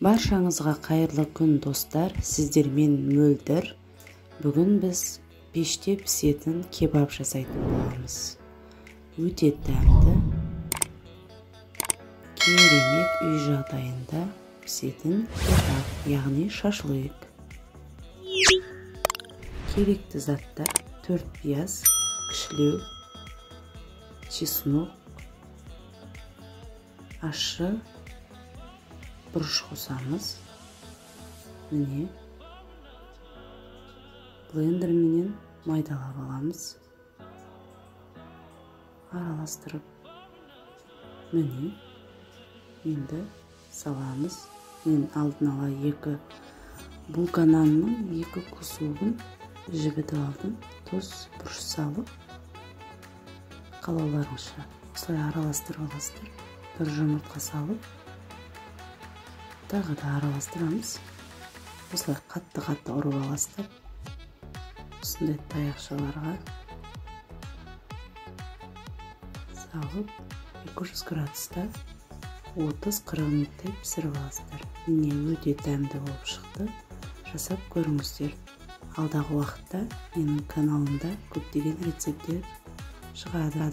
Баршаңызға қайырлы күн достар, сіздермен мөлдір. Бүгін біз пеште пісетін кебаб жасайтын боламыз. Өте дәмді, керемет үй жағдайында пісетін кебаб, яғни шашлык. Керекті заттар: 4 пияз, кішілеу, чеснок, ащы, бұрыш қосамыз. Міне, блендерменен майдалап аламыз. Араластырып, міне, енді саламыз. Мен алдын ала 2 булка нанның 2 кусогын жібітіп алдым. Тұз, бұрыш салып, қалауларыңызша осылай араластырып аласыздар. 1 жұмыртқа салып, тағы да араластырамыз. Осылай қатты ұрып аласыздар. Осындай таяқшаларға салып 200 градуста 30-40 минуттай пісіріп аласыздар. Міне, өте дәмді болып шықты. Жасап көріңіздер. Алдағы уақытта менің каналымда көптеген рецептер шығады.